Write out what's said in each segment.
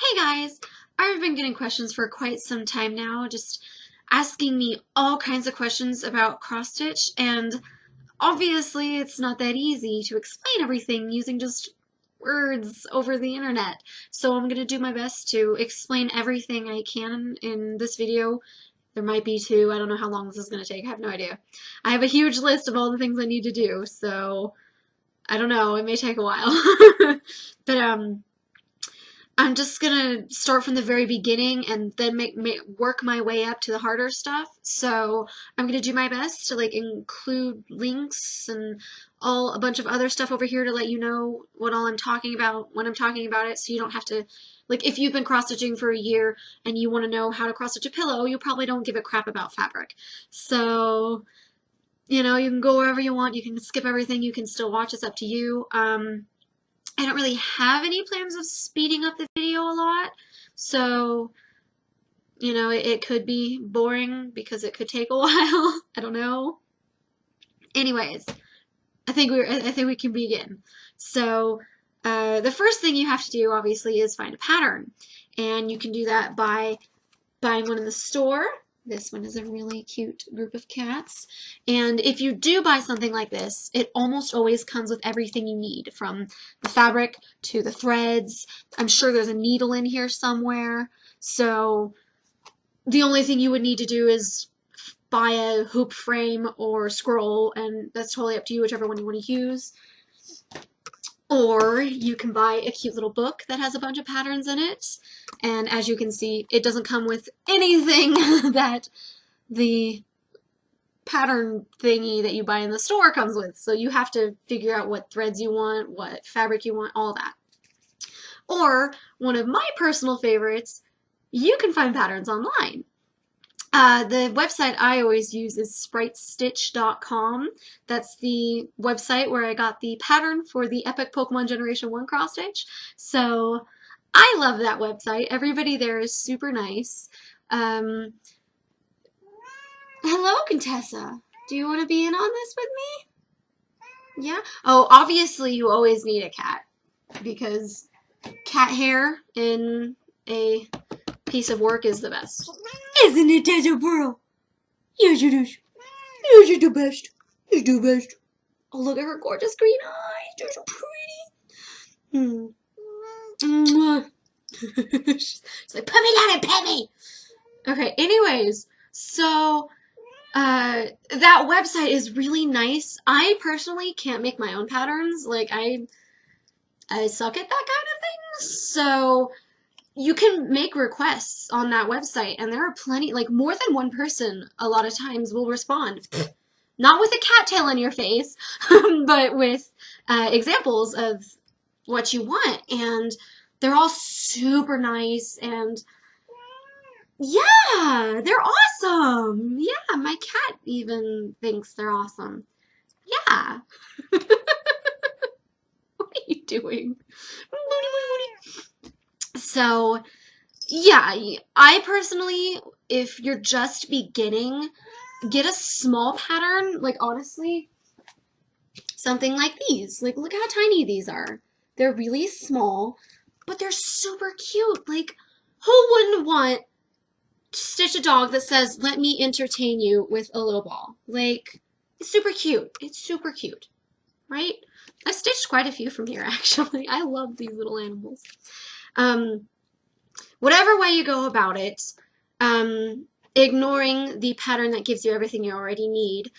Hey guys, I've been getting questions for quite some time now, just asking me all kinds of questions about cross stitch, and obviously it's not that easy to explain everything using just words over the internet. So I'm gonna do my best to explain everything I can in this video. There might be two, I don't know how long this is gonna take, I have no idea. I have a huge list of all the things I need to do, so I don't know, it may take a while. But I'm just gonna start from the very beginning and then work my way up to the harder stuff. So I'm gonna do my best to like include links and a bunch of other stuff over here to let you know what all I'm talking about when I'm talking about it, so you don't have to, like, if you've been cross stitching for a year and you want to know how to cross stitch a pillow, you probably don't give a crap about fabric. So you know, you can go wherever you want, you can skip everything, you can still watch, it's up to you. I don't really have any plans of speeding up the video a lot, so, you know, it could be boring because it could take a while. I don't know. Anyways, I think we can begin. So, the first thing you have to do, obviously, is find a pattern, and you can do that by buying one in the store. This one is a really cute group of cats. And if you do buy something like this, it almost always comes with everything you need, from the fabric to the threads. I'm sure there's a needle in here somewhere. So the only thing you would need to do is buy a hoop frame or scroll, and that's totally up to you, whichever one you want to use. Or you can buy a cute little book that has a bunch of patterns in it. And as you can see, it doesn't come with anything that the pattern thingy that you buy in the store comes with. So you have to figure out what threads you want, what fabric you want, all that. Or, one of my personal favorites, you can find patterns online. The website I always use is spritestitch.com. That's the website where I got the pattern for the Epic Pokemon Generation 1 cross stitch. So I love that website. Everybody there is super nice. Hello, Contessa. Do you want to be in on this with me? Yeah? Oh, obviously you always need a cat, because cat hair in a piece of work is the best. Isn't it, Desert Pearl? Yes, it is. Yes, it's the best. It's the best. Oh, look at her gorgeous green eyes. They're so pretty. She's like, put me down and pet me. Okay, anyways, so that website is really nice. I personally can't make my own patterns. Like, I suck at that kind of thing. So you can make requests on that website, and there are plenty, like more than one person a lot of times will respond. Not with a cattail in your face, but with examples of what you want, and they're all super nice, and yeah, they're awesome. Yeah, my cat even thinks they're awesome. Yeah. What are you doing? So, yeah, I personally, if you're just beginning, get a small pattern. Like, honestly, something like these. Like, look how tiny these are. They're really small, but they're super cute. Like, who wouldn't want to stitch a dog that says, "Let me entertain you with a little ball"? Like, it's super cute. It's super cute, right? I stitched quite a few from here, actually. I love these little animals. Whatever way you go about it, ignoring the pattern that gives you everything you already need,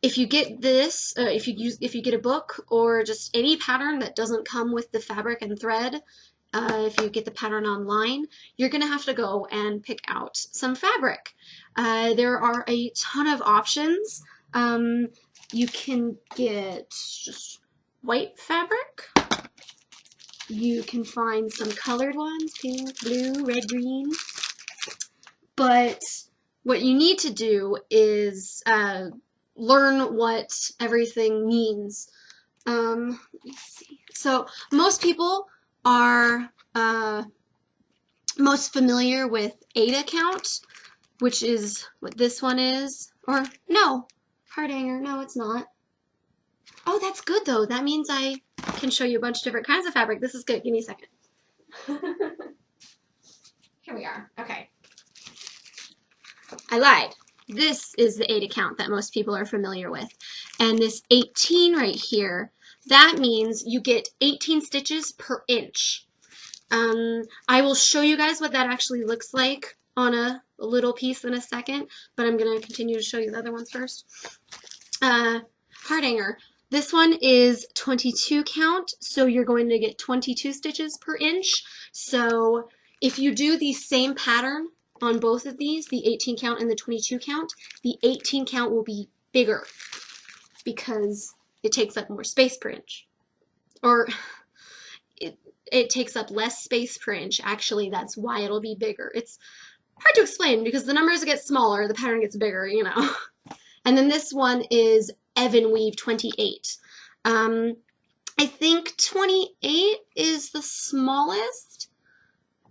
if you get this, if you get a book or just any pattern that doesn't come with the fabric and thread, if you get the pattern online, you're gonna have to go and pick out some fabric. There are a ton of options. You can get just white fabric. You can find some colored ones, pink, blue, red, green. But what you need to do is learn what everything means. Let me see. So most people are most familiar with Ada count, which is what this one is. Or no, heart hanger. No, it's not. Oh, that's good though. That means I can show you a bunch of different kinds of fabric. This is good. Give me a second. we are. Okay. I lied. This is the Ada count that most people are familiar with. And this 18 right here, that means you get 18 stitches per inch. I will show you guys what that actually looks like on a little piece in a second, but I'm going to continue to show you the other ones first. Heart hanger. This one is 22 count, so you're going to get 22 stitches per inch. So if you do the same pattern on both of these, the 18 count and the 22 count, the 18 count will be bigger because it takes up more space per inch. Or it takes up less space per inch. Actually, that's why it'll be bigger. It's hard to explain because the numbers get smaller, the pattern gets bigger, you know. And then this one is Evan Weave 28. I think 28 is the smallest.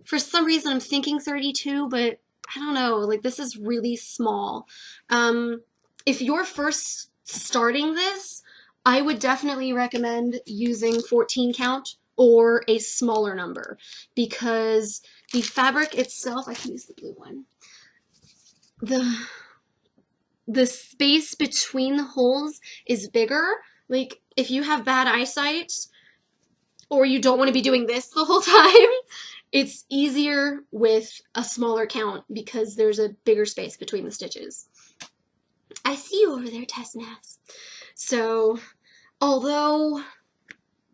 For some reason, I'm thinking 32, but I don't know. Like, this is really small. If you're first starting this, I would definitely recommend using 14 count or a smaller number because the fabric itself, I can use the blue one, the space between the holes is bigger. Like, if you have bad eyesight or you don't want to be doing this the whole time, it's easier with a smaller count because there's a bigger space between the stitches. I see you over there, Tessnaz. So, although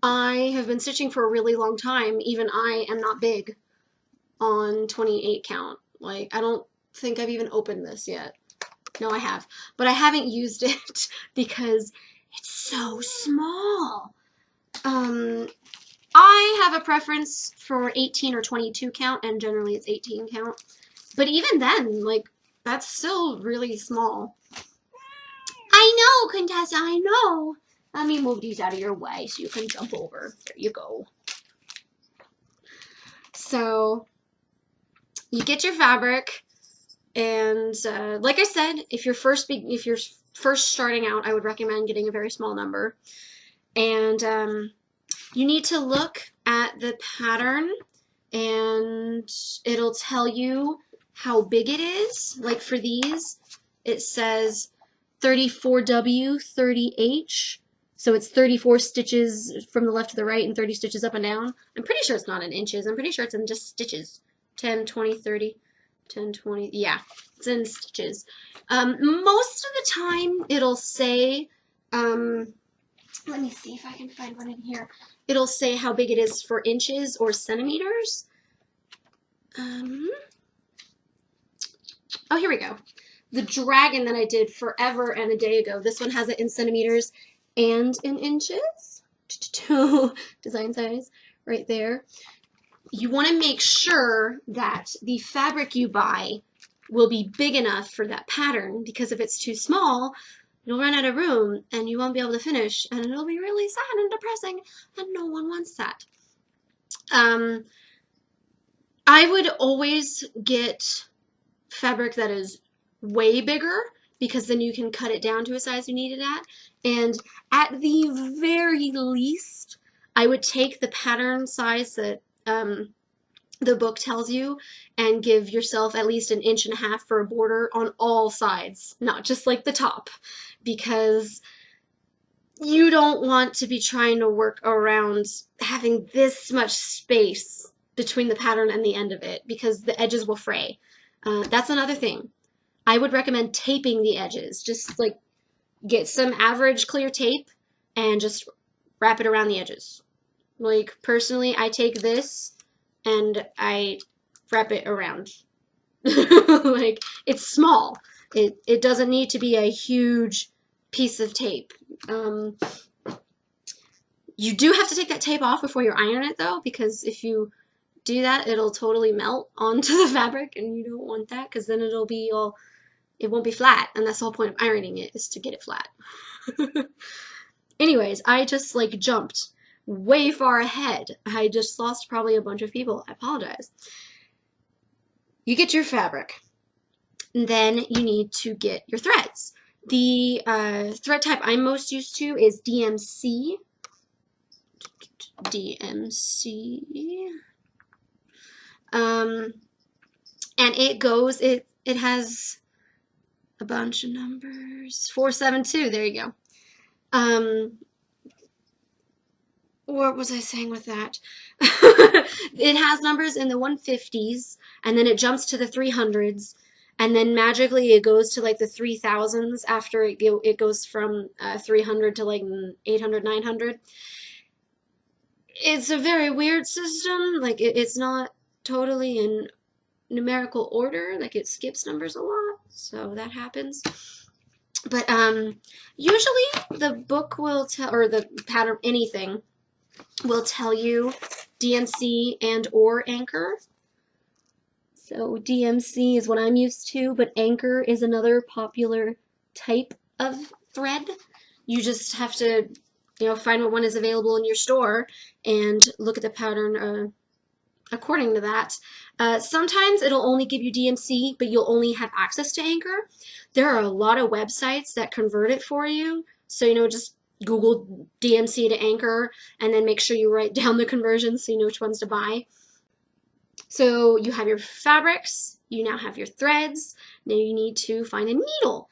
I have been stitching for a really long time, even I am not big on 28 count. Like, I don't think I've even opened this yet. No, I have. But I haven't used it because it's so small. I have a preference for 18 or 22 count, and generally it's 18 count. But even then, like, that's still really small. I know, Contessa, I know. Let me move these out of your way so you can jump over. There you go. So, you get your fabric. And like I said, if you're first starting out, I would recommend getting a very small number. And you need to look at the pattern, and it'll tell you how big it is. Like for these, it says 34W, 30H. So it's 34 stitches from the left to the right and 30 stitches up and down. I'm pretty sure it's not in inches. I'm pretty sure it's in just stitches. 10, 20, 30. 10, 20, yeah, it's in stitches. Most of the time it'll say, let me see if I can find one in here. It'll say how big it is for inches or centimeters. Oh, here we go. The dragon that I did forever and a day ago, this one has it in centimeters and in inches. Design size right there. You want to make sure that the fabric you buy will be big enough for that pattern, because if it's too small, you'll run out of room and you won't be able to finish, and it'll be really sad and depressing, and no one wants that. I would always get fabric that is way bigger, because then you can cut it down to a size you need it at. And at the very least, I would take the pattern size that the book tells you and give yourself at least 1.5 inches for a border on all sides, not just like the top, because you don't want to be trying to work around having this much space between the pattern and the end of it, because the edges will fray. That's another thing. I would recommend taping the edges. Just like get some average clear tape and just wrap it around the edges. Like, personally, I take this and I wrap it around. Like, it's small. It doesn't need to be a huge piece of tape. You do have to take that tape off before you iron it, though, because if you do that, it'll totally melt onto the fabric, and you don't want that, because then it'll be all, it won't be flat, and that's the whole point of ironing it, is to get it flat. Anyways, I just, like, jumped way far ahead. I just lost probably a bunch of people. I apologize. You get your fabric. And then you need to get your threads. The thread type I'm most used to is DMC. DMC. And it has a bunch of numbers. 472, there you go. What was I saying with that? It has numbers in the 150s, and then it jumps to the 300s, and then magically it goes to like the 3000s after it goes from 300 to like 800, 900. It's a very weird system. Like it's not totally in numerical order. Like it skips numbers a lot, so that happens. But usually the book will tell, or the pattern, anything will tell you DMC and or anchor. So DMC is what I'm used to, but anchor is another popular type of thread. You just have to, find what one is available in your store and look at the pattern according to that. Sometimes it'll only give you DMC, but you'll only have access to anchor. There are a lot of websites that convert it for you. So, just Google DMC to anchor and then make sure you write down the conversions so you know which ones to buy. So you have your fabrics, you now have your threads, now you need to find a needle.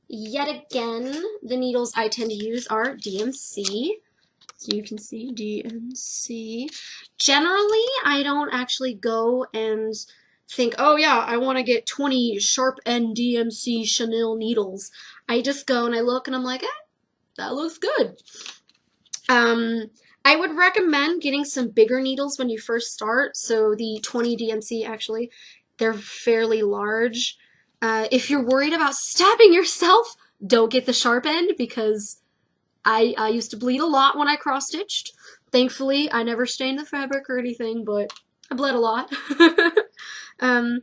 Yet again, the needles I tend to use are DMC. So you can see DMC. Generally, I don't actually go and think, oh yeah, I want to get 20 sharp end DMC chenille needles. I just go and I look and I'm like, that looks good. I would recommend getting some bigger needles when you first start. So the 20 DMC, actually, they're fairly large. If you're worried about stabbing yourself, don't get the sharp end because I used to bleed a lot when I cross-stitched. Thankfully, I never stained the fabric or anything, but I bled a lot. I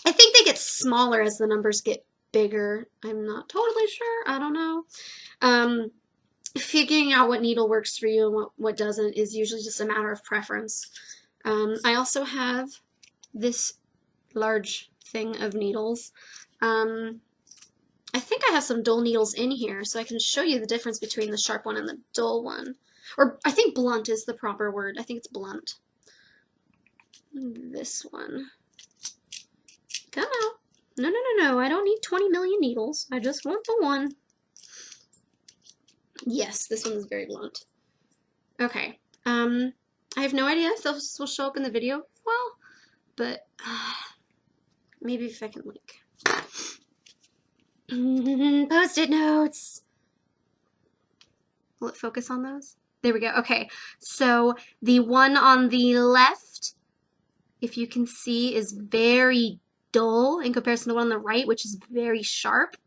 think they get smaller as the numbers get bigger. I'm not totally sure. I don't know. Figuring out what needle works for you and what doesn't is usually just a matter of preference. I also have this large thing of needles. I think I have some dull needles in here, so I can show you the difference between the sharp one and the dull one. Or I think blunt is the proper word. I think it's blunt. This one. Come out. No. I don't need 20 million needles. I just want the one. Yes, this one is very blunt. Okay. I have no idea if this will show up in the video well, but maybe if I can link. Post-it notes. Will it focus on those? There we go. Okay, so the one on the left, if you can see, is very dull in comparison to the one on the right, which is very sharp.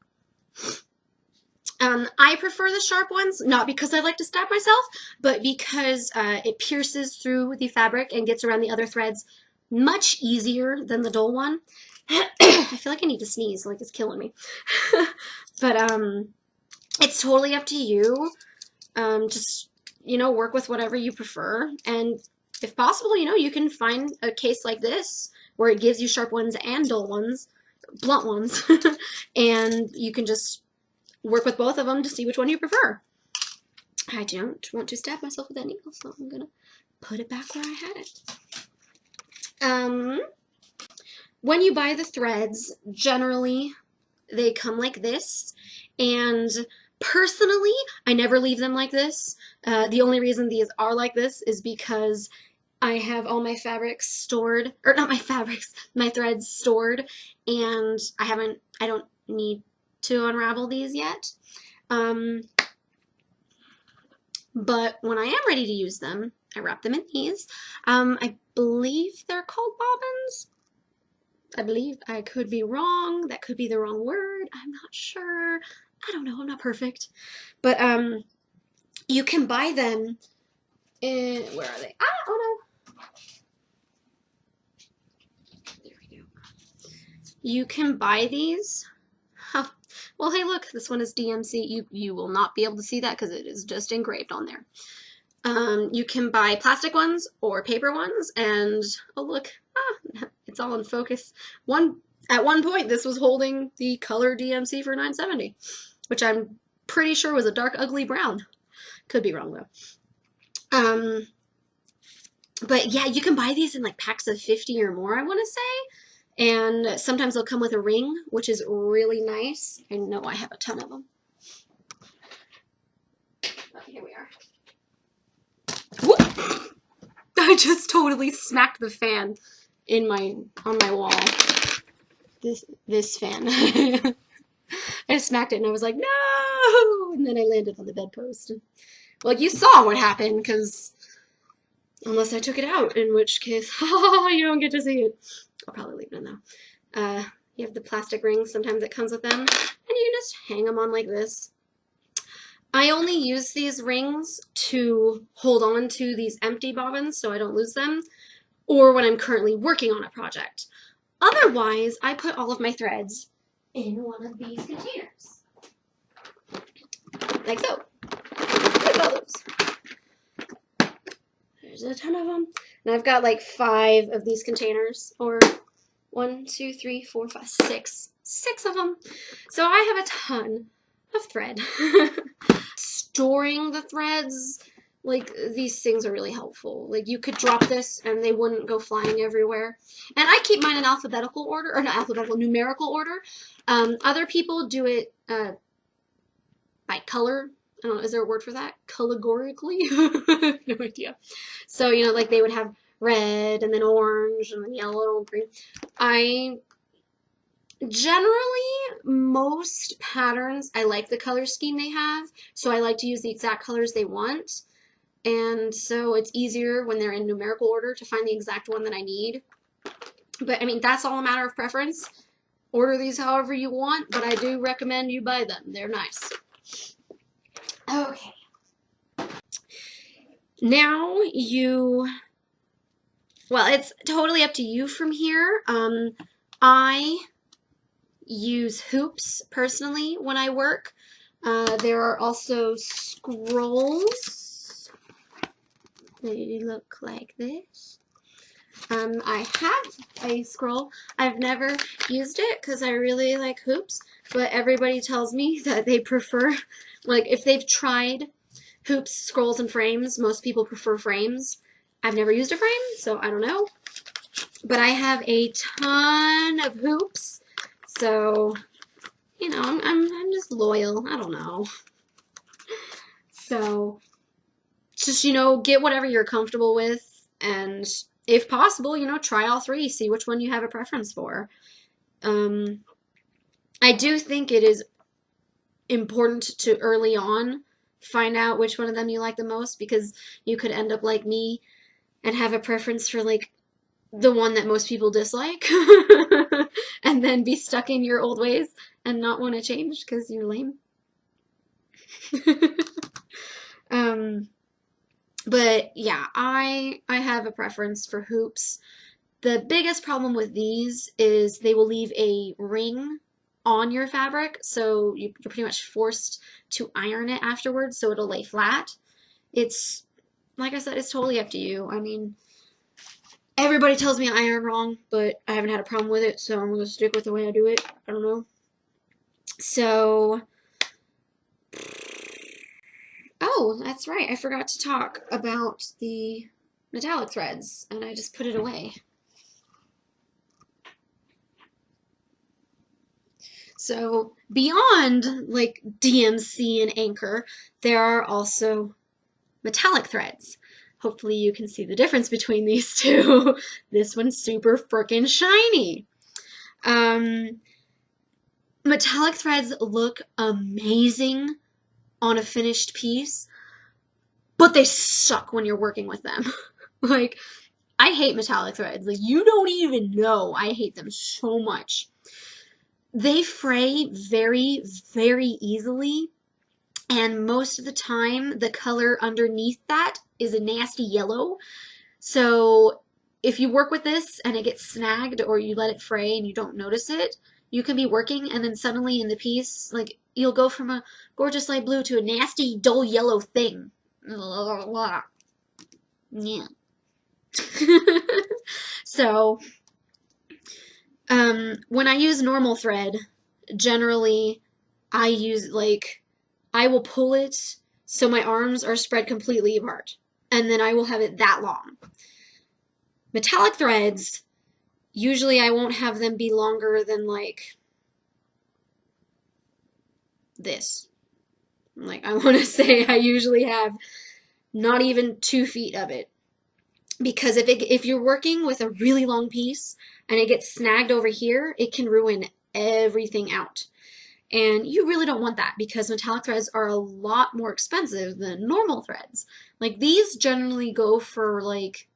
I prefer the sharp ones, not because I like to stab myself, but because it pierces through the fabric and gets around the other threads much easier than the dull one. I feel like I need to sneeze, like it's killing me. But it's totally up to you. Just, work with whatever you prefer. And if possible, you can find a case like this where it gives you sharp ones and dull ones, blunt ones, and you can just work with both of them to see which one you prefer. I don't want to stab myself with that needle, so I'm gonna put it back where I had it. When you buy the threads, generally they come like this, and personally, I never leave them like this. The only reason these are like this is because I have all my fabrics stored, or not my fabrics, my threads stored, and I don't need to unravel these yet. But when I am ready to use them, I wrap them in these. I believe they're called bobbins. I believe. I could be wrong. That could be the wrong word. I'm not sure. I don't know. I'm not perfect. But you can buy them in, where are they? Oh no. There we go. You can buy these. Huh. Well, hey, look, this one is DMC. You will not be able to see that because it is just engraved on there. You can buy plastic ones or paper ones, and oh look, it's all in focus. At one point, this was holding the color DMC for $9.70, which I'm pretty sure was a dark, ugly brown. Could be wrong though. But yeah, you can buy these in like packs of 50 or more, I want to say. And sometimes they'll come with a ring, which is really nice. I know I have a ton of them. Oh, here we are. Whoop! I just totally smacked the fan on my wall. This fan. I smacked it and I was like, no! And then I landed on the bedpost. Well, you saw what happened, because unless I took it out, in which case, you don't get to see it. I'll probably leave it in though. You have the plastic rings, sometimes it comes with them, and you can just hang them on like this. I only use these rings to hold on to these empty bobbins so I don't lose them, or when I'm currently working on a project. Otherwise, I put all of my threads in one of these containers. Like so. Look at those. There's a ton of them. And I've got like 5 of these containers, or 1, 2, 3, 4, 5, 6. 6 of them. So I have a ton of thread. Storing the threads, like, these things are really helpful. Like, you could drop this and they wouldn't go flying everywhere. And I keep mine in alphabetical order, or not alphabetical, numerical order. Other people do it by color. I don't know, is there a word for that? Categorically? No idea. So, you know, like they would have red and then orange and then yellow and green. I generally, most patterns, I like the color scheme they have, so I like to use the exact colors they want. And so it's easier when they're in numerical order to find the exact one that I need. But I mean, that's all a matter of preference. Order these however you want, but I do recommend you buy them. They're nice. Okay. Now well, it's totally up to you from here. I use hoops personally when I work. There are also scrolls. They look like this. I have a scroll. I've never used it because I really like hoops, but everybody tells me that they prefer, like, if they've tried hoops, scrolls, and frames, most people prefer frames. I've never used a frame, so I don't know. But I have a ton of hoops, so, you know, I'm just loyal. I don't know. So, just, you know, get whatever you're comfortable with, and if possible, you know, try all 3, see which one you have a preference for. I do think it is important to early on find out which one of them you like the most, because you could end up like me and have a preference for like the one that most people dislike and then be stuck in your old ways and not want to change because you're lame. But yeah, I have a preference for hoops. The biggest problem with these is they will leave a ring on your fabric, so you're pretty much forced to iron it afterwards so it'll lay flat. It's, like I said, it's totally up to you. I mean, everybody tells me I iron wrong, but I haven't had a problem with it, so I'm going to stick with the way I do it. I don't know. So, oh, that's right. I forgot to talk about the metallic threads, and I just put it away. So beyond like DMC and anchor, there are also metallic threads. Hopefully you can see the difference between these two. This one's super frickin' shiny. Metallic threads look amazing on a finished piece, but they suck when you're working with them. Like, I hate metallic threads. Like, you don't even know. I hate them so much. They fray very, very easily, and most of the time the color underneath that is a nasty yellow. So if you work with this and it gets snagged or you let it fray and you don't notice it, you can be working and then suddenly in the piece, like, you'll go from a gorgeous light blue to a nasty dull yellow thing. Yeah. So when I use normal thread, generally I use, like, I will pull it so my arms are spread completely apart, and then I will have it that long. Metallic threads, usually I won't have them be longer than like this. Like, I want to say I usually have not even 2 feet of it. Because if you're working with a really long piece and it gets snagged over here, it can ruin everything out. And you really don't want that because metallic threads are a lot more expensive than normal threads. Like these generally go for like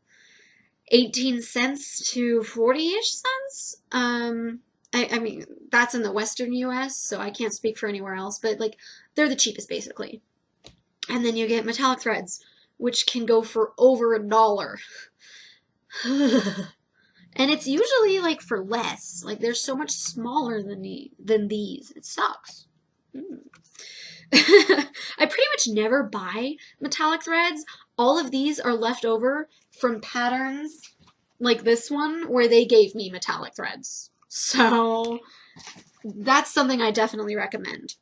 18 cents to 40-ish cents. I mean, that's in the Western US, so I can't speak for anywhere else, but like they're the cheapest basically. And then you get metallic threads, which can go for over $1. And it's usually like for less. Like they're so much smaller than these. It sucks. I pretty much never buy metallic threads. All of these are left over from patterns like this one where they gave me metallic threads. So that's something I definitely recommend.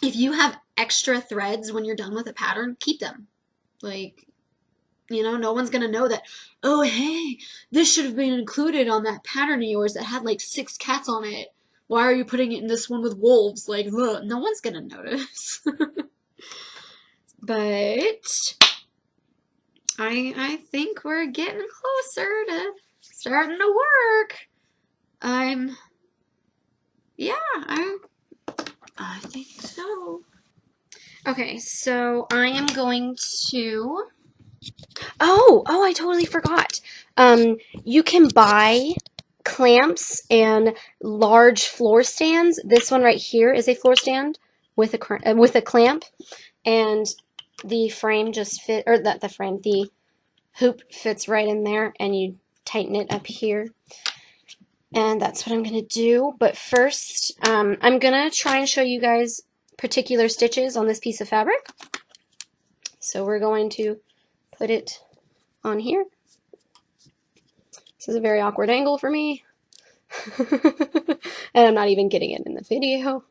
If you have extra threads when you're done with a pattern, keep them. Like, you know, no one's gonna know that, oh, hey, this should have been included on that pattern of yours that had like 6 cats on it. Why are you putting it in this one with wolves? Like, ugh, no one's gonna notice. But I think we're getting closer to starting to work. I think so. Okay, so I am going to... Oh, I totally forgot. You can buy clamps and large floor stands. This one right here is a floor stand with a clamp, and the frame just fit, or the hoop fits right in there, and you tighten it up here. And that's what I'm gonna do. But first, I'm gonna try and show you guys particular stitches on this piece of fabric. So we're going to put it on here. This is a very awkward angle for me. And I'm not even getting it in the video.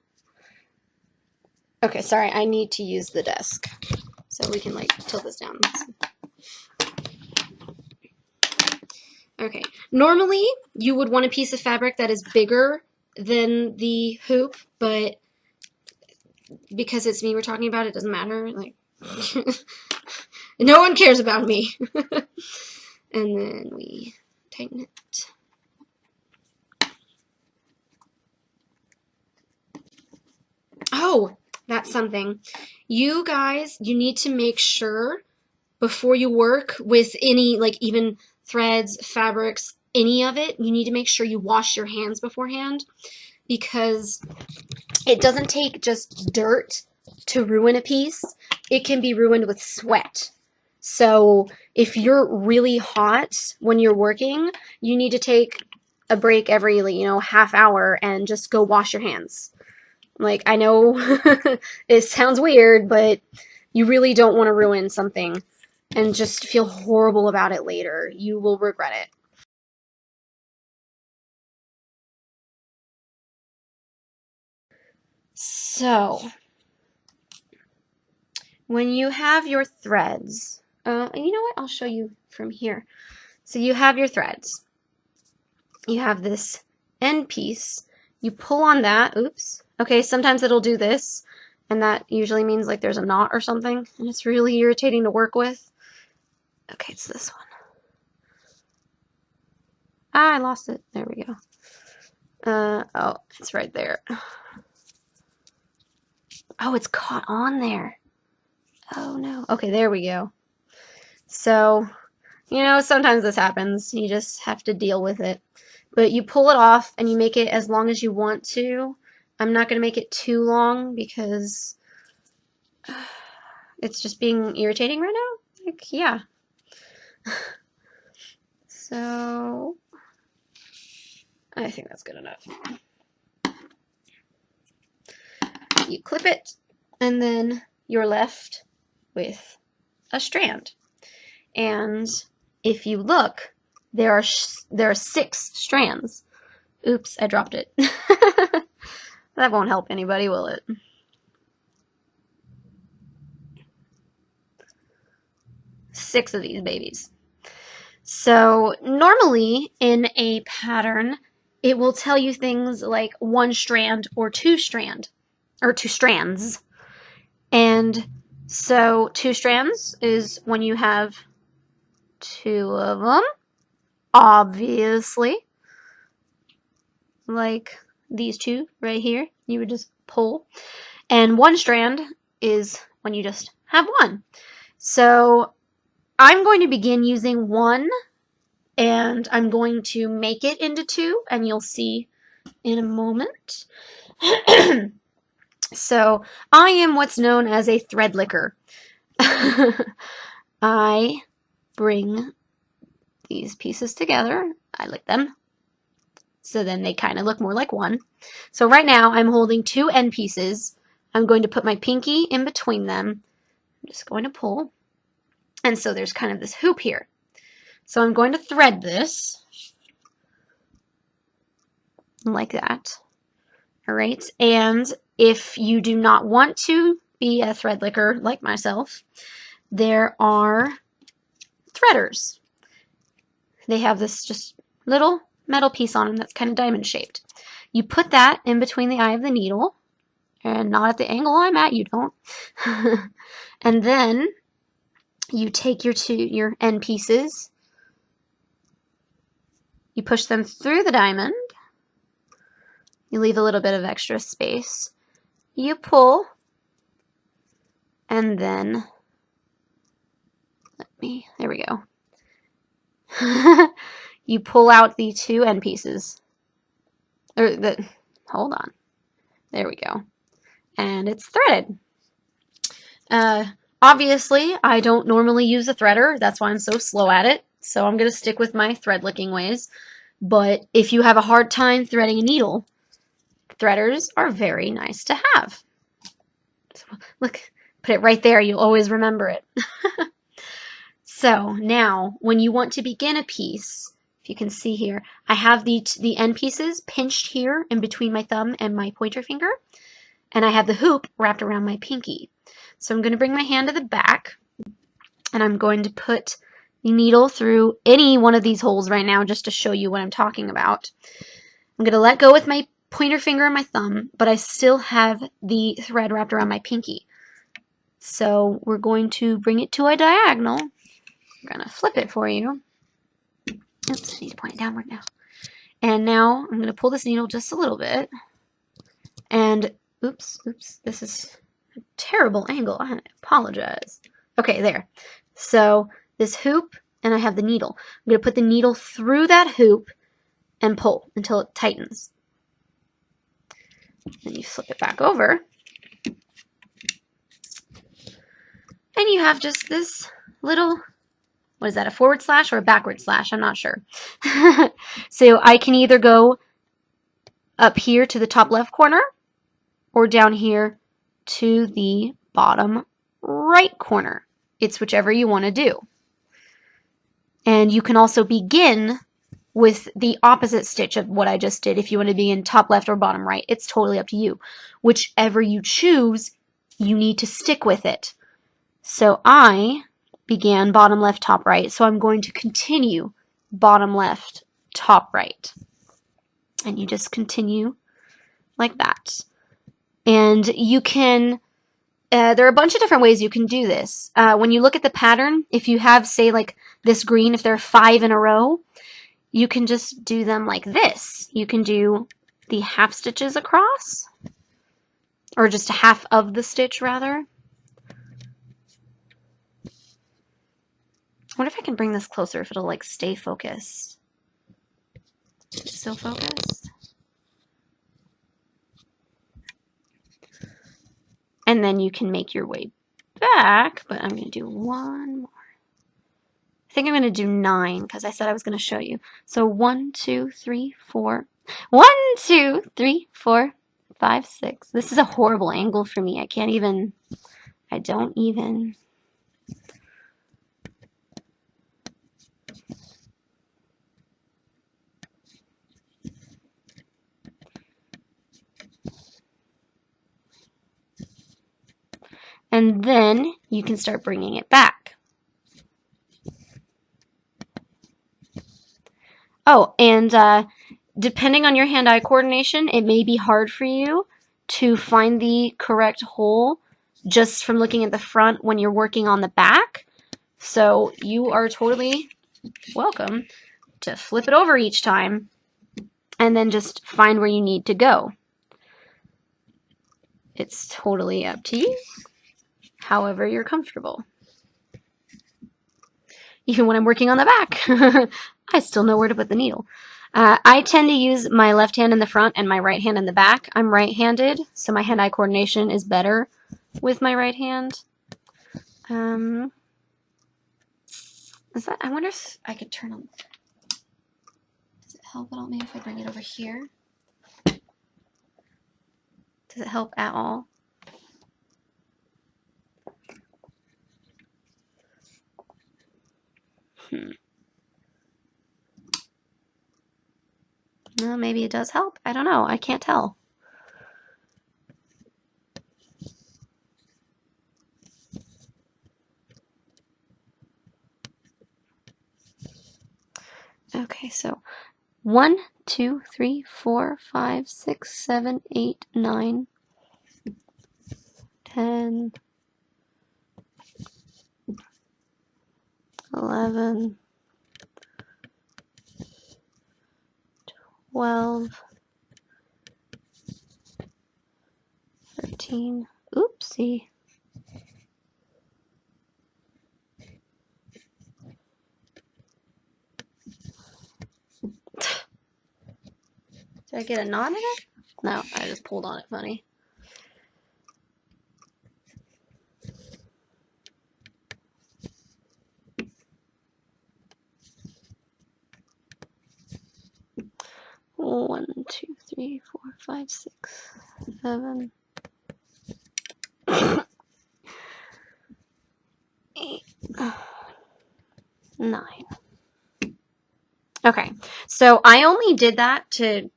Okay, sorry, I need to use the desk. So we can like tilt this down. Okay, normally you would want a piece of fabric that is bigger than the hoop, but because it's me we're talking about, it doesn't matter. Like, no one cares about me. And then we tighten it. Oh, that's something. You guys, you need to make sure before you work with any, like even threads, fabrics, any of it, you need to make sure you wash your hands beforehand, because it doesn't take just dirt to ruin a piece. It can be ruined with sweat. So if you're really hot when you're working, you need to take a break every, half hour and just go wash your hands. Like, I know it sounds weird, but you really don't want to ruin something and just feel horrible about it later. You will regret it. So, when you have your threads, you know what? I'll show you from here. So you have your threads. You have this end piece. You pull on that. Oops. Okay, sometimes it'll do this, and that usually means like there's a knot or something, and it's really irritating to work with. Okay, it's this one. Ah, I lost it. There we go. Oh, it's right there. Oh, it's caught on there. Oh no. Okay, there we go. So, sometimes this happens. You just have to deal with it. But you pull it off and you make it as long as you want to. I'm not going to make it too long because it's just being irritating right now. Like, yeah. So, I think that's good enough. You clip it, and then you're left with a strand. And if you look, there are 6 strands. Oops, I dropped it. That won't help anybody, will it? Six of these babies. So normally in a pattern, it will tell you things like one strand or two strands. And so two strands is when you have two of them, obviously. Like these two right here, you would just pull. And one strand is when you just have one. So I'm going to begin using one, and I'm going to make it into two, and you'll see in a moment. So I am what's known as a thread licker. I bring these pieces together, I lick them, so then they kind of look more like one. So right now I'm holding two end pieces. I'm going to put my pinky in between them. I'm just going to pull. And so there's kind of this hoop here. So I'm going to thread this like that. All right. And if you do not want to be a thread licker like myself, there are threaders. They have this just little metal piece on them that's kind of diamond shaped. You put that in between the eye of the needle, and not at the angle I'm at, you don't. And then you take your end pieces, you push them through the diamond, you leave a little bit of extra space, you pull, and then there we go. You pull out the two end pieces. Hold on. There we go. And it's threaded. Obviously, I don't normally use a threader. That's why I'm so slow at it. So I'm going to stick with my thread licking ways. But if you have a hard time threading a needle, threaders are very nice to have. So, look, put it right there. You'll always remember it. So now, when you want to begin a piece, if you can see here, I have the end pieces pinched here in between my thumb and my pointer finger, and I have the hoop wrapped around my pinky. So I'm going to bring my hand to the back, and I'm going to put the needle through any one of these holes right now just to show you what I'm talking about. I'm going to let go with my pointer finger and my thumb, but I still have the thread wrapped around my pinky. So we're going to bring it to a diagonal. I'm going to flip it for you. Oops, I need to point it downward now. And now I'm going to pull this needle just a little bit. And oops, this is a terrible angle. I apologize. Okay, there. So this hoop, and I have the needle. I'm going to put the needle through that hoop and pull until it tightens. Then you flip it back over. And you have just this little, what is that, a forward slash or a backward slash? I'm not sure. So I can either go up here to the top left corner or down here to the bottom right corner. It's whichever you want to do. And you can also begin with the opposite stitch of what I just did if you want to be in top left or bottom right. It's totally up to you. Whichever you choose, you need to stick with it. So I began bottom left, top right. So I'm going to continue bottom left, top right. And you just continue like that. And you can, there are a bunch of different ways you can do this. When you look at the pattern, if you have, say, like this green, if there are 5 in a row, you can just do them like this. You can do the half stitches across, or just half of the stitch, rather. I wonder if I can bring this closer, if it'll like stay focused. It's still focused. And then you can make your way back, but I'm going to do one more. I think I'm going to do 9 because I said I was going to show you. So 1, 2, 3, 4. 1, 2, 3, 4, 5, 6. This is a horrible angle for me. I don't even. And then you can start bringing it back. Oh, and depending on your hand-eye coordination, it may be hard for you to find the correct hole just from looking at the front when you're working on the back. So you are totally welcome to flip it over each time and then just find where you need to go. It's totally up to you, however you're comfortable. Even when I'm working on the back, I still know where to put the needle. I tend to use my left hand in the front and my right hand in the back. I'm right-handed, so my hand-eye coordination is better with my right hand. Is that? I wonder if I could turn on. Does it help at all? Maybe if I bring it over here. Does it help at all? Well, maybe it does help. I don't know. I can't tell. Okay, so 1, 2, 3, 4, 5, 6, 7, 8, 9, 10, 11, 12, 13. Oopsie. Did I get a knot in it? No, I just pulled on it funny. One, 2, 3, 4, 5, 6, 7, 8, 9. Okay, so I only did that to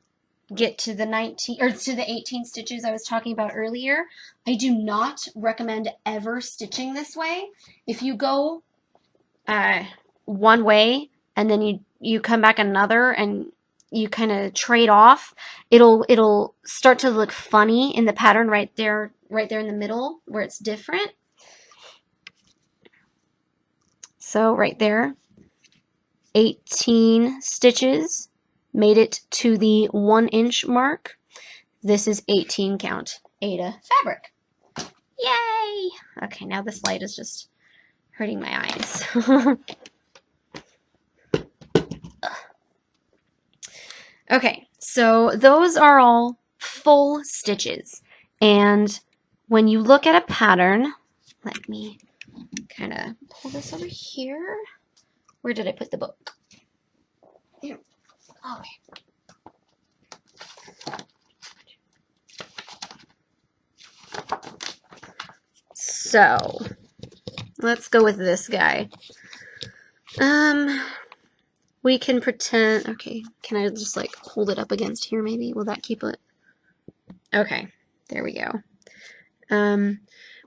get to the 19 or to the 18 stitches I was talking about earlier. I do not recommend ever stitching this way. If you go one way and then you come back another and you kind of trade off, it'll start to look funny in the pattern right there in the middle where it's different. So right there, 18 stitches made it to the 1 inch mark. This is 18 count Aida fabric. Yay! Okay, now this light is just hurting my eyes. Okay, so those are all full stitches. And when you look at a pattern, let me kind of pull this over here. Where did I put the book? Here. Okay. So, let's go with this guy. We can pretend, okay, can I just like hold it up against here maybe? Will that keep it? Okay, there we go.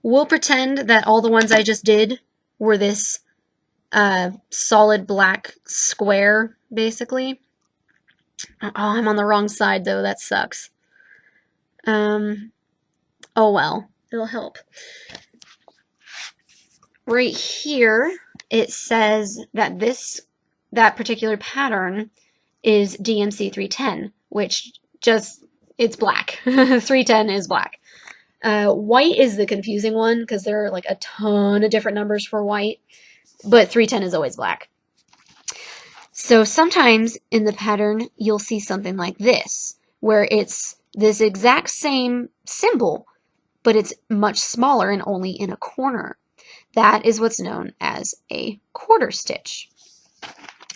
We'll pretend that all the ones I just did were this solid black square, basically. Oh, I'm on the wrong side though, that sucks. Oh well, it'll help. Right here, it says that that particular pattern is DMC 310, which it's black. 310 is black. White is the confusing one because there are like a ton of different numbers for white, but 310 is always black. So sometimes in the pattern, you'll see something like this, where it's this exact same symbol, but it's much smaller and only in a corner. That is what's known as a quarter stitch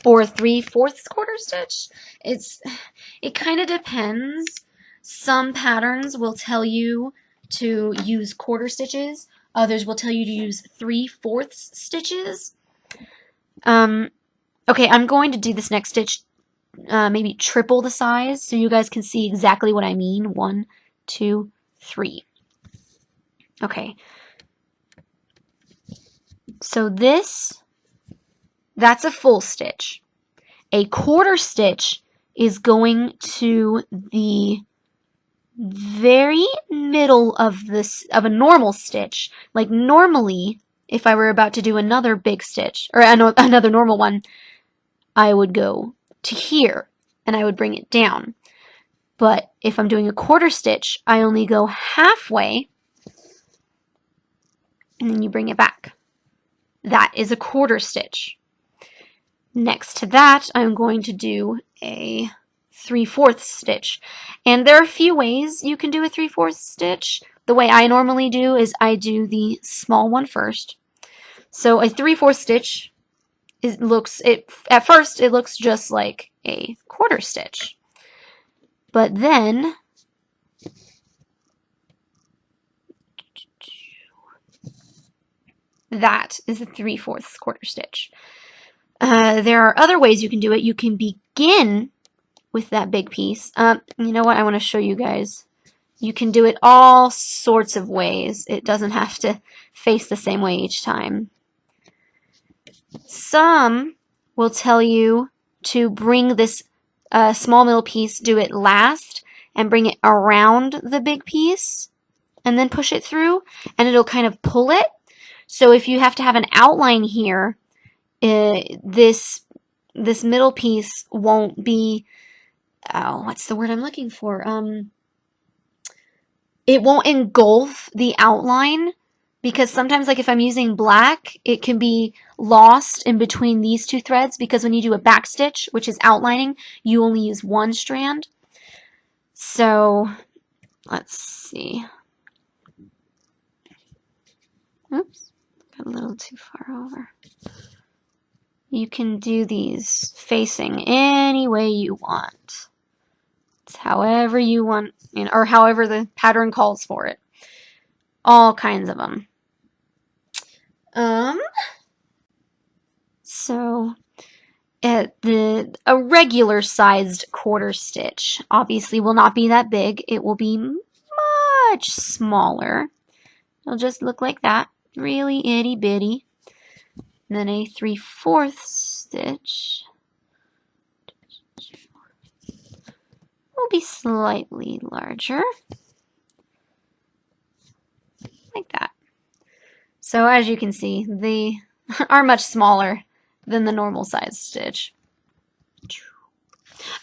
or 3/4 quarter stitch. It kind of depends. Some patterns will tell you to use quarter stitches. Others will tell you to use 3/4 stitches. Okay, I'm going to do this next stitch maybe triple the size so you guys can see exactly what I mean. 1, 2, 3. Okay. So that's a full stitch. A quarter stitch is going to the very middle of a normal stitch. Like normally, if I were about to do another big stitch, or another normal one, I would go to here and I would bring it down. But if I'm doing a quarter stitch, I only go halfway and then you bring it back. That is a quarter stitch. Next to that, I'm going to do a 3/4 stitch. And there are a few ways you can do a 3/4 stitch. The way I normally do is I do the small one first. So a 3/4 stitch at first it looks just like a quarter stitch. But then that is a 3/4 quarter stitch. There are other ways you can do it. You can begin with that big piece. You know what? I want to show you guys. You can do it all sorts of ways. It doesn't have to face the same way each time. Some will tell you to bring this small middle piece, do it last, and bring it around the big piece, and then push it through, and it'll kind of pull it. So if you have to have an outline here, this middle piece won't be, what's the word I'm looking for? It won't engulf the outline, because sometimes, like if I'm using black, it can be lost in between these two threads, because when you do a back stitch, which is outlining, you only use one strand. So let's see. Oops, got a little too far over. You can do these facing any way you want. It's however you want, or however the pattern calls for it. All kinds of them. So a regular sized quarter stitch obviously will not be that big. It will be much smaller. It'll just look like that, really itty bitty. And then a 3/4 stitch will be slightly larger, like that. So as you can see, they are much smaller than the normal size stitch.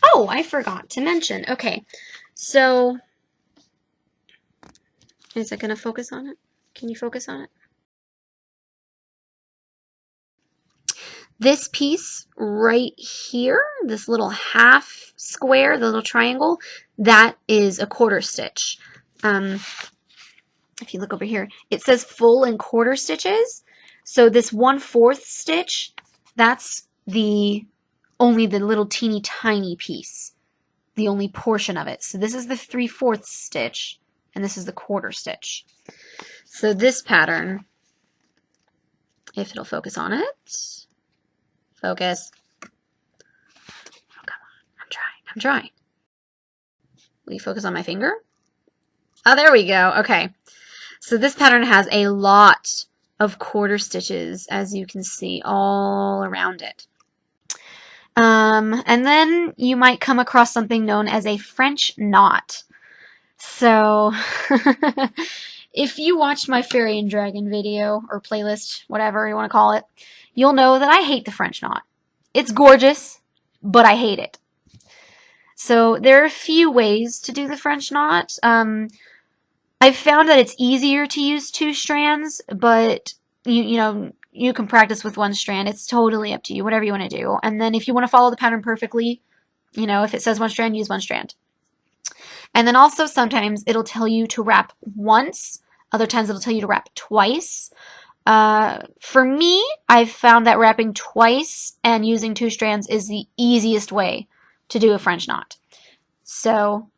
Oh, I forgot to mention. Okay, so is it going to focus on it? Can you focus on it? This piece right here, this little half square, the little triangle, that is a quarter stitch. If you look over here, it says full and quarter stitches. So this 1/4 stitch, that's only the little teeny tiny piece, the only portion of it. So this is the 3/4 stitch, and this is the quarter stitch. So this pattern, if it'll focus on it, focus. Oh, come on, I'm trying. Will you focus on my finger? Oh, there we go. Okay. So this pattern has a lot of quarter stitches, as you can see, all around it. And then you might come across something known as a French knot. So if you watched my Fairy and Dragon video, or playlist, whatever you want to call it, you'll know that I hate the French knot. It's gorgeous, but I hate it. So there are a few ways to do the French knot. I've found that it's easier to use 2 strands, but you can practice with 1 strand. It's totally up to you, whatever you want to do. And then if you want to follow the pattern perfectly, if it says 1 strand, use 1 strand. And then also sometimes it'll tell you to wrap once. Other times it'll tell you to wrap twice. For me, I've found that wrapping twice and using 2 strands is the easiest way to do a French knot. So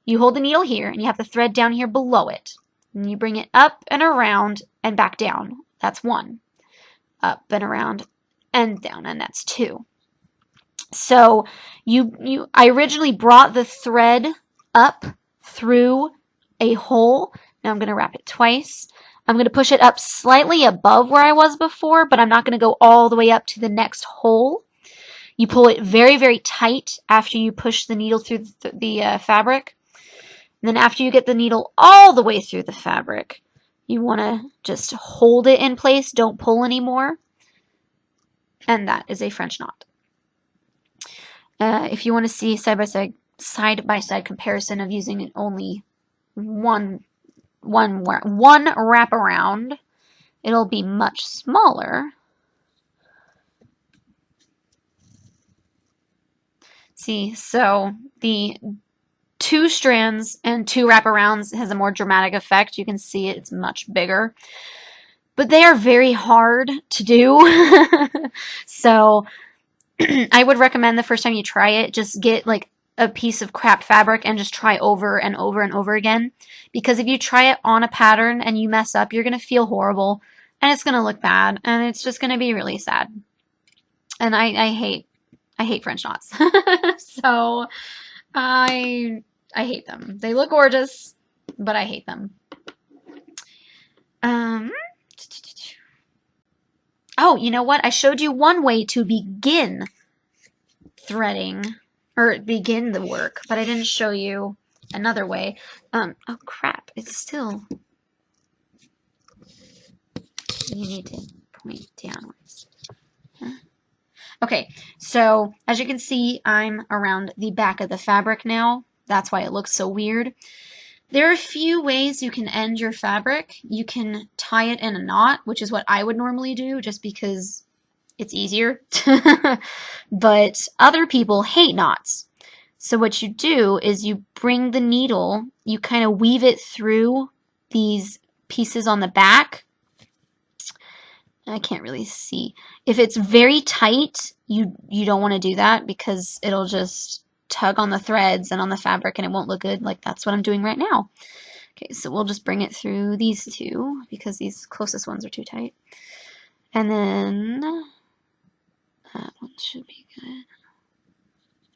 you hold the needle here and you have the thread down here below it. And you bring it up and around and back down. That's 1. Up and around and down, and that's 2. So I originally brought the thread up through a hole. Now I'm going to wrap it twice. I'm going to push it up slightly above where I was before, but I'm not going to go all the way up to the next hole. You pull it very, very tight after you push the needle through the fabric. And then after you get the needle all the way through the fabric, you want to just hold it in place. Don't pull anymore. And that is a French knot. If you want to see side-by-side comparison of using only one wraparound, it'll be much smaller. See, so the 2 strands and 2 wraparounds has a more dramatic effect. You can see it's much bigger. But they are very hard to do. So I would recommend the first time you try it, just get like a piece of crap fabric and just try over and over and over again. Because if you try it on a pattern and you mess up, you're going to feel horrible and it's going to look bad and it's just going to be really sad. And I hate French knots. So I hate them. They look gorgeous, but I hate them. Oh, you know what? I showed you one way to begin threading, or begin the work, but I didn't show you another way. Oh crap, it's still... You need to point downwards. Huh? Okay, so as you can see, I'm around the back of the fabric now. That's why it looks so weird. There are a few ways you can end your fabric. You can tie it in a knot, which is what I would normally do just because it's easier. But other people hate knots. So what you do is you bring the needle, you kind of weave it through these pieces on the back. I can't really see. If it's very tight, you don't want to do that because it'll just tug on the threads and on the fabric and it won't look good. Like that's what I'm doing right now. Okay, so we'll just bring it through these 2 because these closest ones are too tight. And then that one should be good.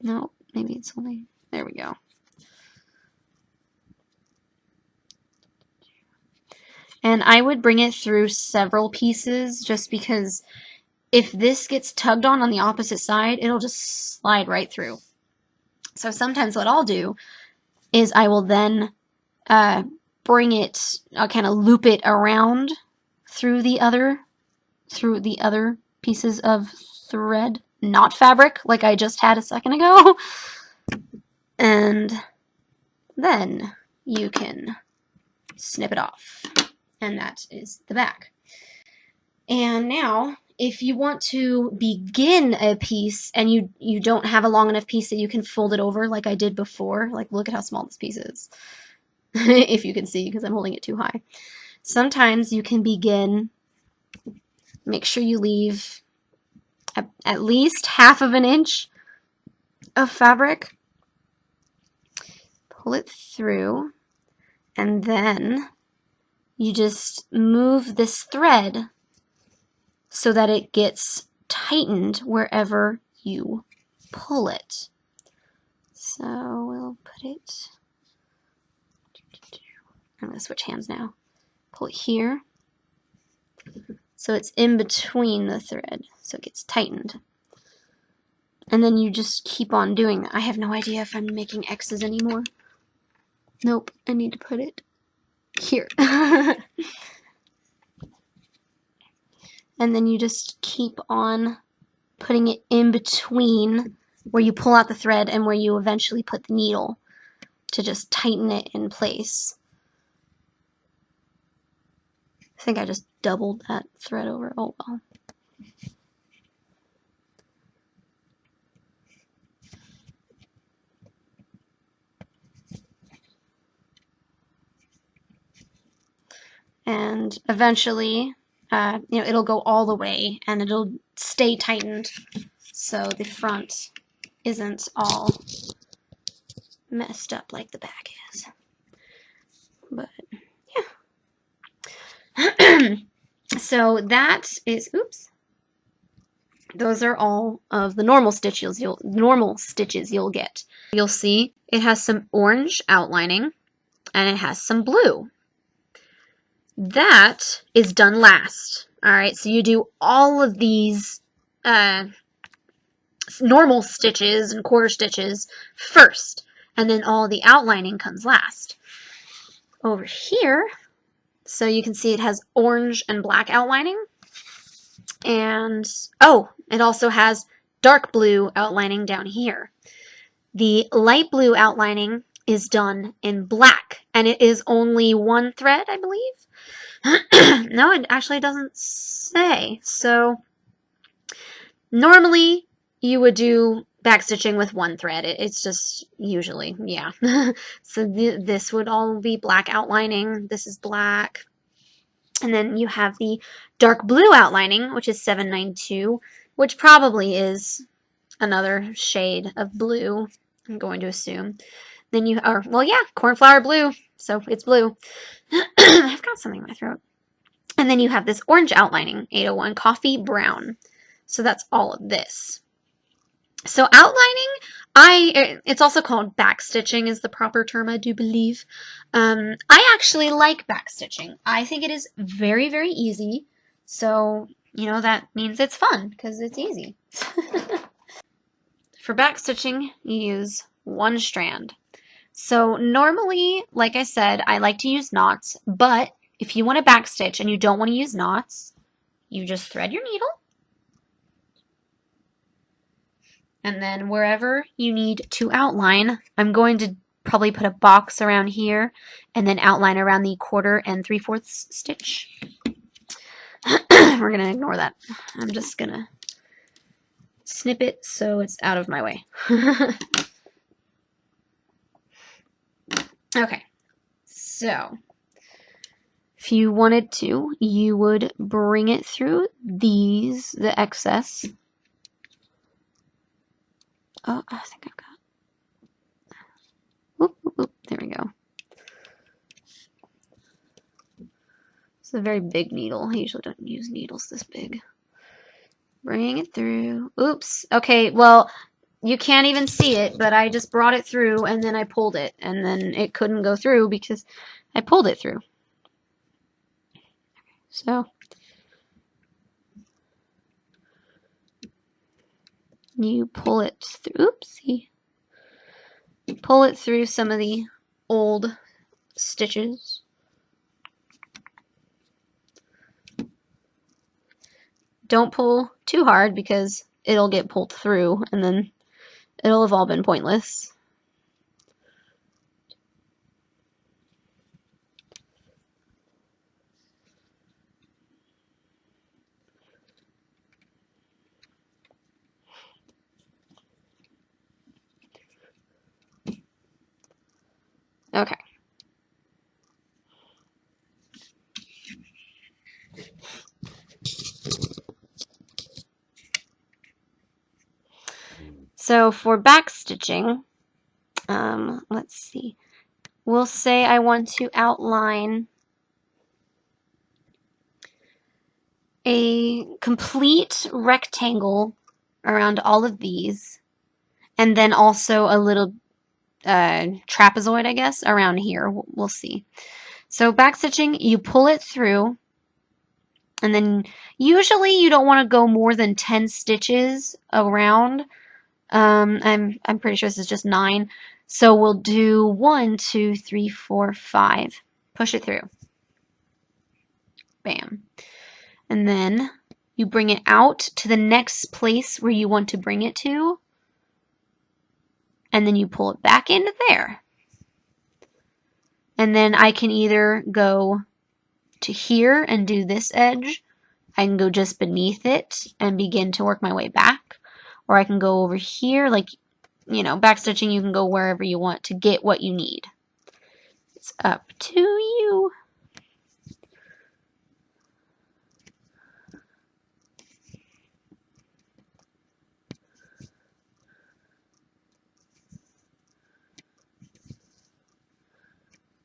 No, maybe it's only, there we go. And I would bring it through several pieces just because if this gets tugged on the opposite side, it'll just slide right through. So sometimes what I'll do is I will then bring it, I'll kind of loop it around through the other pieces of thread, not fabric, like I just had a second ago. And then you can snip it off. And that is the back. And now, if you want to begin a piece and you don't have a long enough piece that you can fold it over like I did before, like look at how small this piece is. If you can see, because I'm holding it too high. Sometimes you can begin, make sure you leave at least ½ of an inch of fabric. Pull it through, and then you just move this thread so that it gets tightened wherever you pull it. So we'll put it, I'm going to switch hands now. Pull it here. So it's in between the thread, so it gets tightened. And then you just keep on doing that. I have no idea if I'm making X's anymore. Nope, I need to put it here. And then you just keep on putting it in between where you pull out the thread and where you eventually put the needle to just tighten it in place. I think I just doubled that thread over. Oh well. And eventually, it'll go all the way and it'll stay tightened so the front isn't all messed up like the back is. But yeah. So that is, oops. Those are all of the normal stitches you'll get. You'll see it has some orange outlining and it has some blue. That is done last. All right, so you do all of these normal stitches and quarter stitches first, and then all the outlining comes last. Over here, so you can see it has orange and black outlining, and oh, it also has dark blue outlining down here. The light blue outlining is done in black, and it is only one thread, I believe. No, it actually doesn't say. So normally you would do backstitching with one thread. It's just usually, yeah. So this would all be black outlining. This is black. And then you have the dark blue outlining, which is 792, which probably is another shade of blue, I'm going to assume. Then you are, well, yeah, cornflower blue, so it's blue. I've got something in my throat. And then you have this orange outlining, 801, coffee brown. So that's all of this. So outlining, it's also called backstitching is the proper term, I do believe. I actually like backstitching. I think it is very, very easy. So, you know, that means it's fun because it's easy. For backstitching, you use one strand. So normally, like I said, I like to use knots, but if you want to backstitch and you don't want to use knots, you just thread your needle. And then wherever you need to outline, I'm going to probably put a box around here and then outline around the 1/4 and 3/4 stitch. We're going to ignore that. I'm just going to snip it so it's out of my way. Okay, so if you wanted to, you would bring it through the excess. Oh, I think I've got. Whoop, whoop, whoop. There we go. It's a very big needle. I usually don't use needles this big. Bring it through. Oops. Okay, well, you can't even see it, but I just brought it through and then I pulled it, and then it couldn't go through because I pulled it through. So you pull it through. Oopsie. Pull it through some of the old stitches. Don't pull too hard because it'll get pulled through and then it'll have all been pointless. Okay. So for back stitching, let's see. We'll say I want to outline a complete rectangle around all of these, and then also a little trapezoid, I guess, around here. We'll see. So backstitching, you pull it through, and then usually you don't want to go more than 10 stitches around. I'm pretty sure this is just 9. So we'll do 1, 2, 3, 4, 5. Push it through. Bam. And then you bring it out to the next place where you want to bring it to. And then you pull it back into there. And then I can either go to here and do this edge. I can go just beneath it and begin to work my way back. Or I can go over here, like, you know, backstitching, you can go wherever you want to get what you need. It's up to you.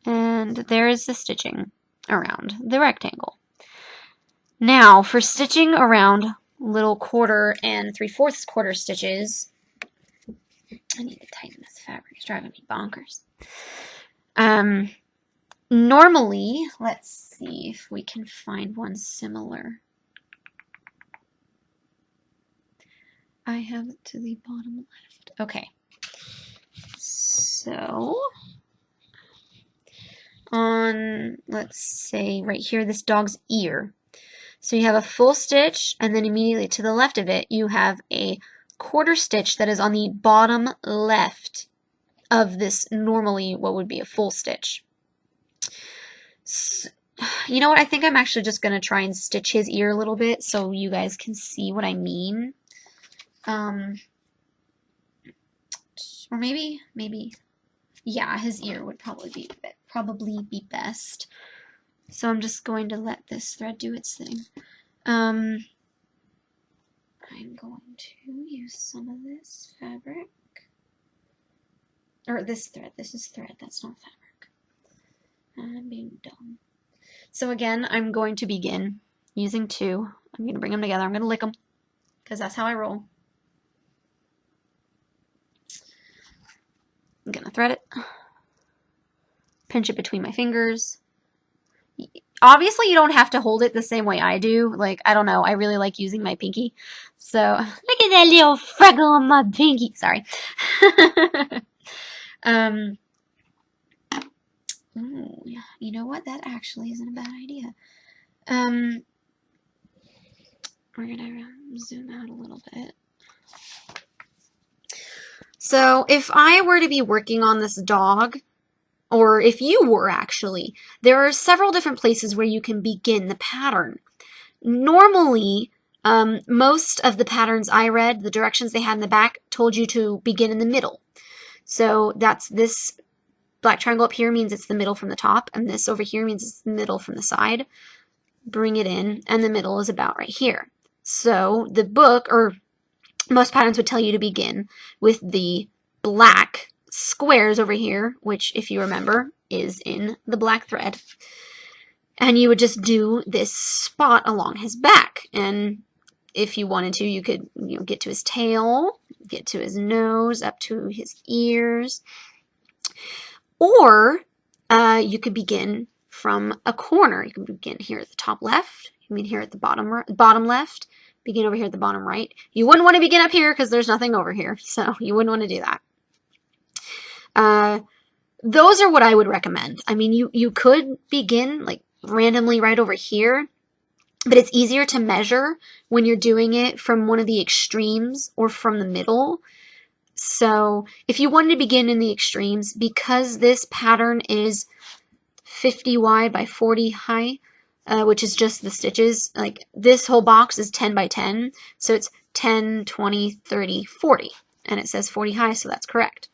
And there is the stitching around the rectangle. Now, for stitching around little 1/4 and 3/4 quarter stitches, I need to tighten this fabric. It's driving me bonkers. Normally, let's see if we can find one similar. I have it to the bottom left. Okay. So on, let's say right here, this dog's ear. So you have a full stitch, and then immediately to the left of it, you have a quarter stitch that is on the bottom left of this normally what would be a full stitch. So, you know what? I think I'm actually just going to try and stitch his ear a little bit so you guys can see what I mean. Or maybe, yeah, his ear would probably be best. So I'm just going to let this thread do its thing. I'm going to use some of this fabric. Or this thread. This is thread. That's not fabric. I'm being dumb. So again, I'm going to begin using two. I'm going to bring them together. I'm going to lick them because that's how I roll. I'm going to thread it. Pinch it between my fingers. Obviously, you don't have to hold it the same way I do. Like, I don't know. I really like using my pinky. So, look at that little freckle on my pinky. Sorry. Ooh, you know what? That actually isn't a bad idea. We're gonna zoom out a little bit. So if I were to be working on this dog, or if you were actually, there are several different places where you can begin the pattern. Normally, most of the patterns I read, the directions they had in the back, told you to begin in the middle. So that's this black triangle up here means it's the middle from the top, and this over here means it's the middle from the side. Bring it in, and the middle is about right here. So the book, or most patterns would tell you to begin with the black squares over here, which, if you remember, is in the black thread. And you would just do this spot along his back. And if you wanted to, you could get to his tail, get to his nose, up to his ears. Or you could begin from a corner. You can begin here at the top left. You can begin here at the bottom left. Begin over here at the bottom right. You wouldn't want to begin up here because there's nothing over here. So you wouldn't want to do that. Those are what I would recommend. I mean, you could begin like randomly right over here, but it's easier to measure when you're doing it from one of the extremes or from the middle. So if you wanted to begin in the extremes, because this pattern is 50 wide by 40 high, which is just the stitches, like this whole box is 10 by 10, so it's 10, 20, 30, 40, and it says 40 high, so that's correct.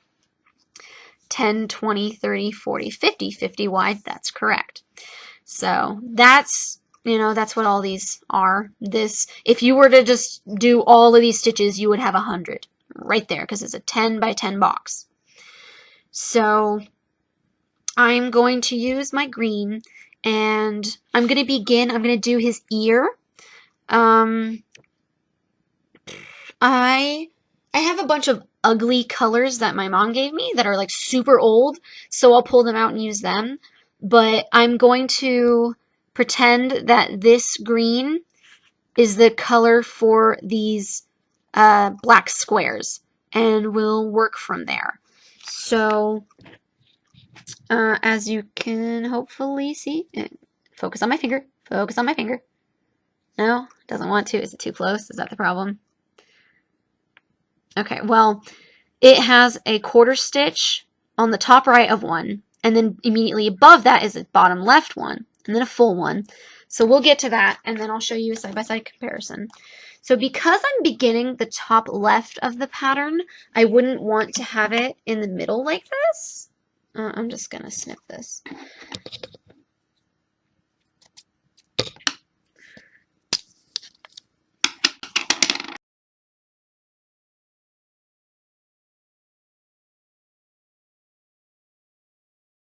10, 20, 30, 40, 50, 50 wide, that's correct. So that's, that's what all these are. This, if you were to just do all of these stitches, you would have 100 right there because it's a 10 by 10 box. So I'm going to use my green, and I'm going to do his ear. I have a bunch of ugly colors that my mom gave me that are like super old, so I'll pull them out and use them. But I'm going to pretend that this green is the color for these black squares, and we'll work from there. So as you can hopefully see, focus on my finger, focus on my finger. No, it doesn't want to. Is it too close? Is that the problem? Okay, well, it has a quarter stitch on the top right of one, and then immediately above that is a bottom left one, and then a full one. So we'll get to that, and then I'll show you a side-by-side comparison. So because I'm beginning the top left of the pattern, I wouldn't want to have it in the middle like this. I'm just going to snip this.